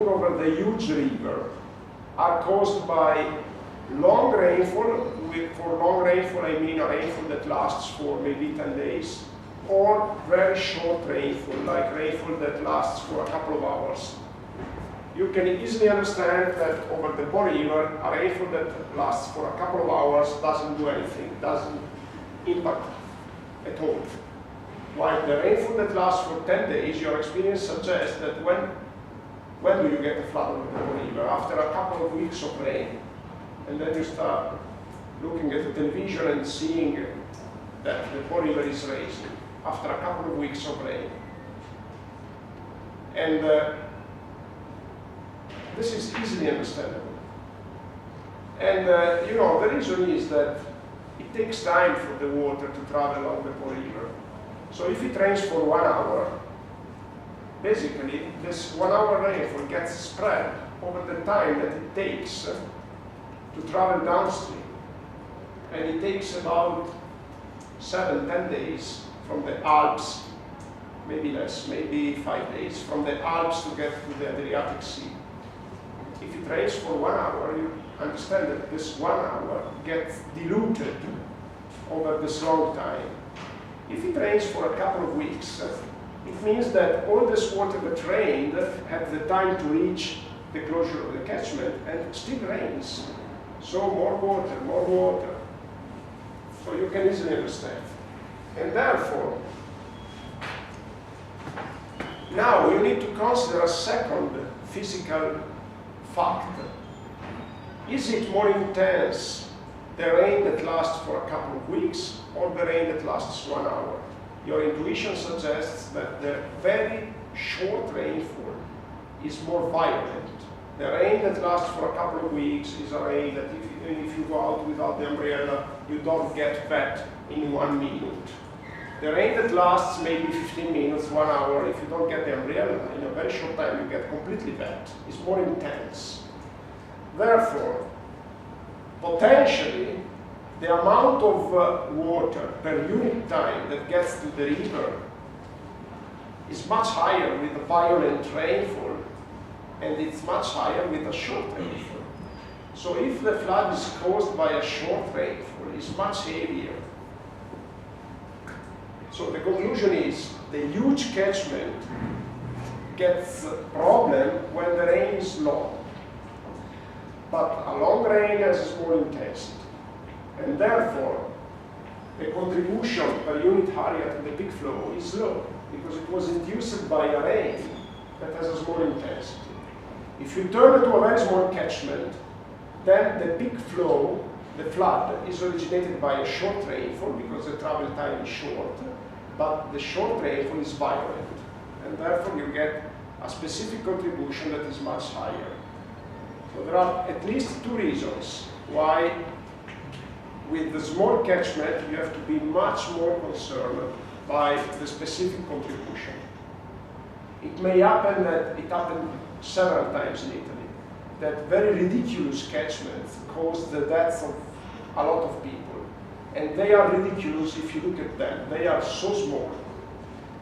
over the huge river are caused by long rainfall. For long rainfall, I mean a rainfall that lasts for maybe 10 days, or very short rainfall, like rainfall that lasts for a couple of hours. You can easily understand that over the Po River, a rainfall that lasts for a couple of hours doesn't do anything, doesn't impact at all. While the rainfall that lasts for 10 days, your experience suggests that when do you get a flood over the Po River? After a couple of weeks of rain. And then you start looking at the television and seeing that the Po River is raising after a couple of weeks of rain. And this is easily understandable. And you know, the reason is that it takes time for the water to travel along the Po River. So if it rains for 1 hour, basically this 1 hour rainfall gets spread over the time that it takes to travel downstream. And it takes about 7-10 days from the Alps, maybe less, maybe 5 days, from the Alps to get to the Adriatic Sea. If it rains for 1 hour, you understand that this 1 hour gets diluted over this long time. If it rains for a couple of weeks, it means that all this water that rained had the time to reach the closure of the catchment, and it still rains. So more water, more water. So you can easily understand. And therefore, now you need to consider a second physical fact. Is it more intense, the rain that lasts for a couple of weeks, or the rain that lasts 1 hour? Your intuition suggests that the very short rainfall is more violent. The rain that lasts for a couple of weeks is a rain that if you go out without the umbrella, you don't get wet in 1 minute. The rain that lasts maybe 15 minutes, 1 hour, if you don't get the umbrella, in a very short time you get completely wet. It's more intense. Therefore, potentially, the amount of water per unit time that gets to the river is much higher with a violent rainfall, and it's much higher with a short rainfall. So if the flood is caused by a short rainfall, it's much heavier. So the conclusion is the huge catchment gets a problem when the rain is long. But a long rain has a small intensity. And therefore, the contribution per unit area to the peak flow is low, because it was induced by a rain that has a small intensity. If you turn it to a very small catchment, then the peak flow, the flood, is originated by a short rainfall, because the travel time is short, but the short rainfall is violent. And therefore, you get a specific contribution that is much higher. So there are at least 2 reasons why with the small catchment, you have to be much more concerned by the specific contribution. It may happen that it happened several times in Italy, that very ridiculous catchments cause the deaths of a lot of people. And they are ridiculous if you look at them. They are so small.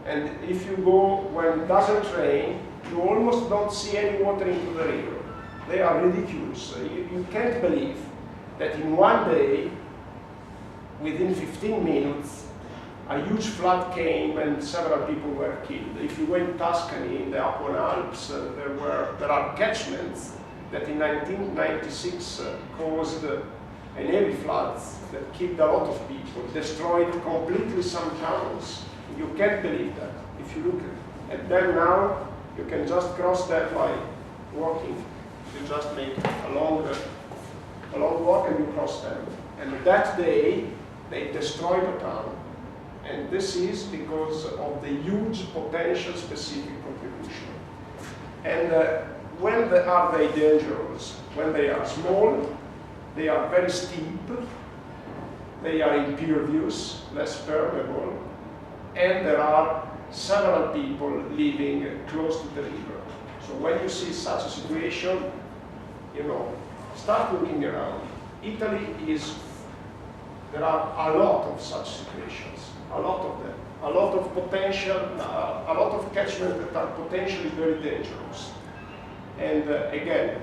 And if you go when it doesn't rain, you almost don't see any water into the river. They are ridiculous. You can't believe that in 1 day, within 15 minutes, a huge flood came and several people were killed. If you go in Tuscany, in the Upper Alps, there are catchments that in 1996 caused an heavy floods that killed a lot of people, destroyed completely some towns. You can't believe that. If you look at them now, you can just cross them by walking. You just make a long walk and you cross them. And that day, they destroyed a town. And this is because of the huge potential specific contribution. And when are they dangerous? When they are small, they are very steep, they are impervious, less permeable, and there are several people living close to the river. So when you see such a situation, you know, start looking around. Italy is, there are a lot of such situations, a lot of them. a lot of catchments that are potentially very dangerous. And again,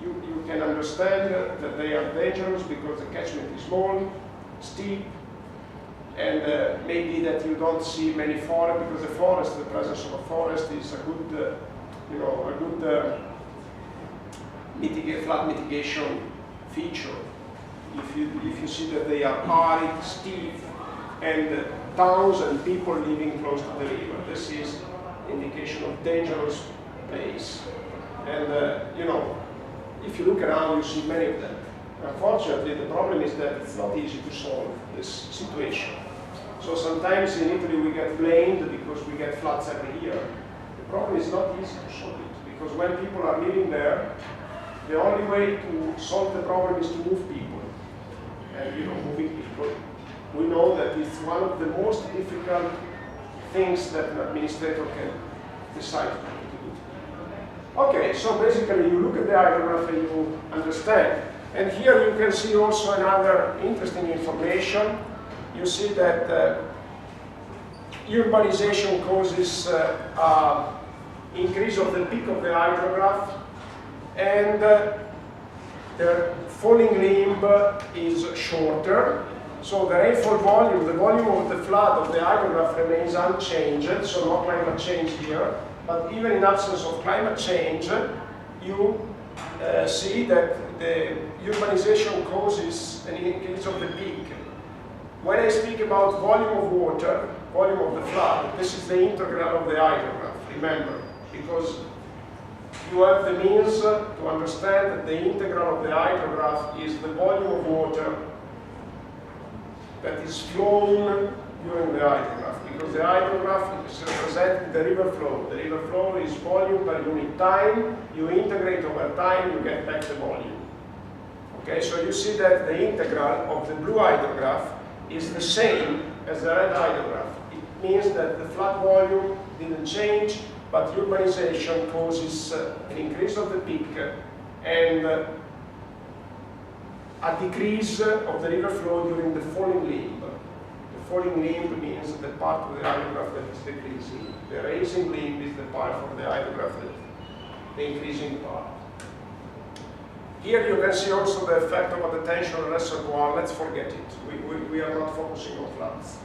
you can understand that they are dangerous because the catchment is small, steep, and maybe that you don't see many forests, because the forest, the presence of a forest is a good, flood mitigation feature. If you see that they are arid, steep, and towns and people living close to the river, this is indication of dangerous place. And if you look around, you see many of them. Unfortunately, the problem is that it's not easy to solve this situation. So sometimes in Italy we get blamed because we get floods every year. The problem is not easy to solve it, because when people are living there, the only way to solve the problem is to move people. And moving people, we know that it's one of the most difficult things that an administrator can decide to do. Okay, so basically you look at the hydrograph and you understand. And here you can see also another interesting information. You see that urbanization causes increase of the peak of the hydrograph, and the falling limb is shorter. So the rainfall volume, the volume of the flood of the hydrograph remains unchanged, so no climate change here. But even in absence of climate change, you see that the urbanization causes an increase of the peak. When I speak about volume of water, volume of the flood, this is the integral of the hydrograph, remember, because you have the means to understand that the integral of the hydrograph is the volume of water that is flown during the hydrograph, because the hydrograph is representing the river flow. The river flow is volume per unit time. You integrate over time, you get back the volume. Okay, so you see that the integral of the blue hydrograph is the same as the red hydrograph. It means that the flood volume didn't change, but urbanization causes an increase of the peak and a decrease of the river flow during the falling limb. The falling limb means the part of the hydrograph that is decreasing. The rising limb is the part of the hydrograph that is the increasing part. Here you can see also the effect of a detention reservoir. Let's forget it. We are not focusing on floods.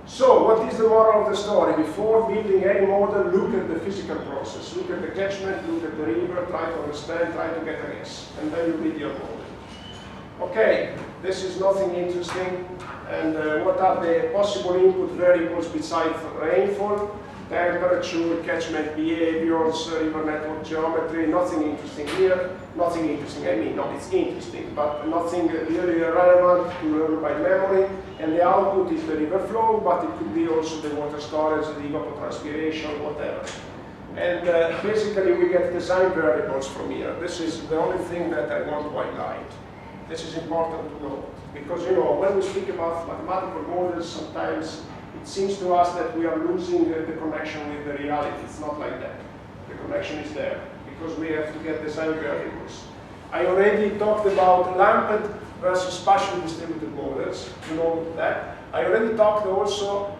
So, what is the moral of the story? Before building any model, look at the physical process. Look at the catchment, look at the river, try to understand, try to get a guess. And then you build your model. Okay, this is nothing interesting. And what are the possible input variables besides rainfall? Temperature, catchment behaviors, river network geometry, nothing interesting here. Nothing interesting, no, it's interesting, but nothing really relevant to learn by memory. And the output is the river flow, but it could be also the water storage, the evapotranspiration, whatever. And basically we get design variables from here. This is the only thing that I want to highlight. This is important to know, because when we speak about mathematical models, sometimes it seems to us that we are losing the connection with the reality. It's not like that. The connection is there, because we have to get design variables. I already talked about lumped versus spatially distributed models. You know that. I already talked also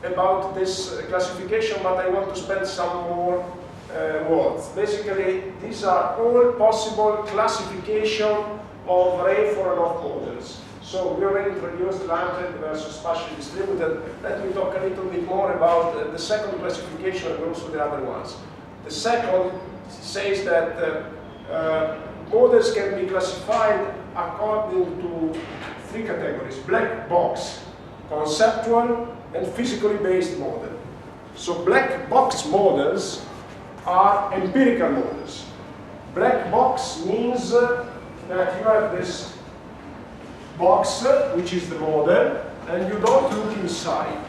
about this classification, but I want to spend some more words. Basically, these are all possible classification of rainfall runoff models. So we already introduced lumped versus spatially distributed. Let me talk a little bit more about the second classification and also the other ones. The second says that models can be classified according to three categories: black box, conceptual, and physically based model. So black box models are empirical models. Black box means that you have this box, which is the model, and you don't look inside.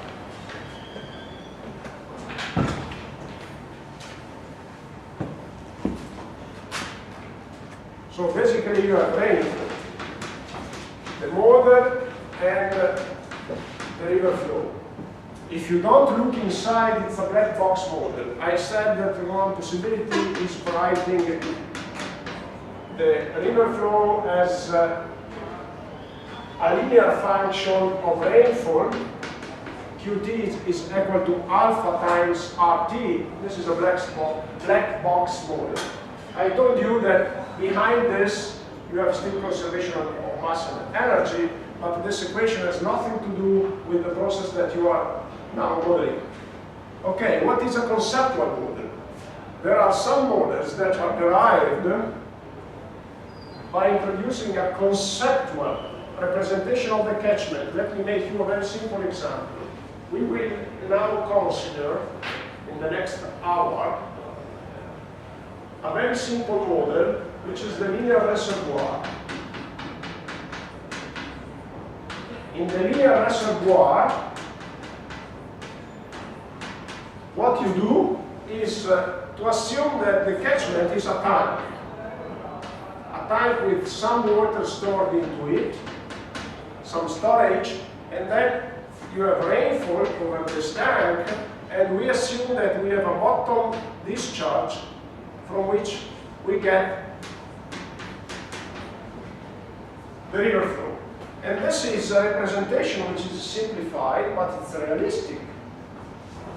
So basically you have rainfall, the model, and the river flow. If you don't look inside, it's a black box model. I said that one possibility is writing the river flow as a linear function of rainfall Qt is equal to alpha times RT. This is a black box model. I told you that behind this you have still conservation of mass and energy, but this equation has nothing to do with the process that you are now modeling. Okay, what is a conceptual model? There are some models that are derived by introducing a conceptual representation of the catchment. Let me make you a very simple example. We will now consider, in the next hour, a very simple model, which is the linear reservoir. In the linear reservoir, what you do is to assume that the catchment is a tank. A tank with some water stored into it, some storage, and then you have rainfall over this tank, and we assume that we have a bottom discharge from which we get the river flow. And this is a representation which is simplified, but it's realistic.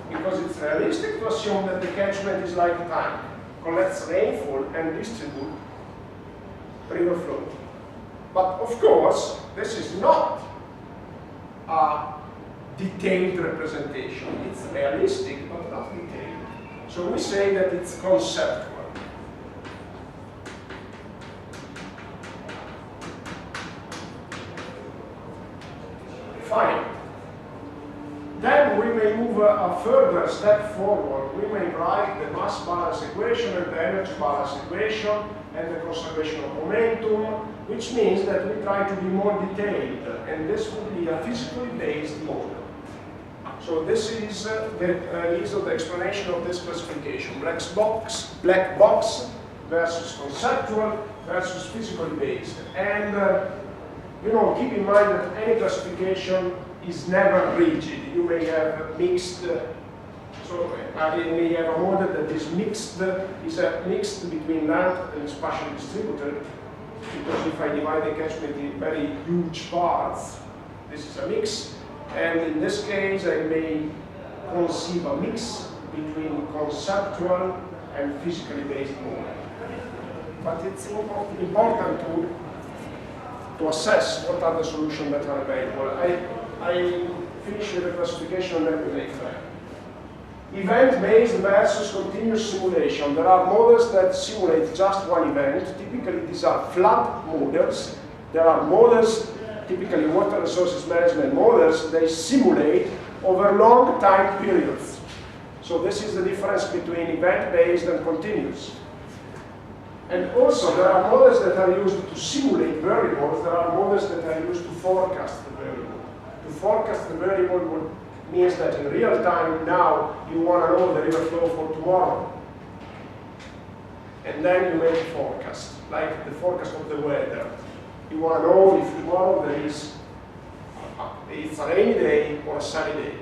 Because it's realistic to assume that the catchment is like a tank, collects rainfall and distributes river flow. But of course, this is not a detailed representation. It's realistic, but not detailed. So we say that it's conceptual. Fine. Then we may move a further step forward. We may write the mass balance equation and the energy balance equation and the conservation of momentum, which means that we try to be more detailed, and this will be a physically based model. So this is the explanation of this classification: black box versus conceptual versus physically based. And you know, keep in mind that any classification is never rigid. You may have mixed. So I may have a model that is mixed between land and spatially distributed, because if I divide the catchment in very huge parts, this is a mix. And in this case, I may conceive a mix between conceptual and physically based model. But it's important to assess what are the solutions that are available. I finish with the classification and then we make fair. Event-based versus continuous simulation. There are models that simulate just one event. Typically, these are flood models. There are models, typically water resources management models, they simulate over long time periods. So this is the difference between event-based and continuous. And also, there are models that are used to simulate variables. There are models that are used to forecast the variable. To forecast the variable means that in real time now you want to know the river flow for tomorrow. And then you make a forecast, like the forecast of the weather. You want to know if tomorrow it's a rainy day or a sunny day.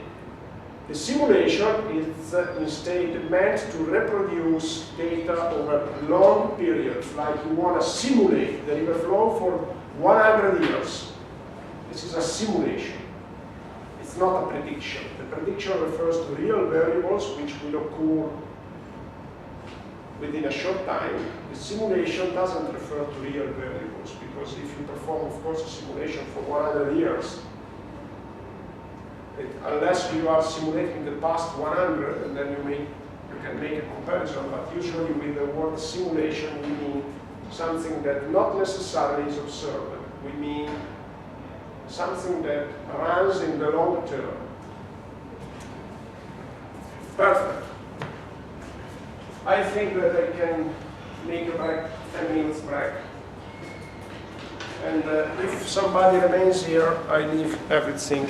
The simulation is instead meant to reproduce data over long periods, like you want to simulate the river flow for 100 years. This is a simulation. It's not a prediction. The prediction refers to real variables which will occur within a short time. The simulation doesn't refer to real variables, because if you perform, of course, a simulation for 100 years, unless you are simulating the past 100, and then you can make a comparison, but usually with the word simulation we mean something that not necessarily is observed. We mean something that runs in the long term. Perfect. I think that I can make a break, 10 minutes break. And if somebody remains here, I leave everything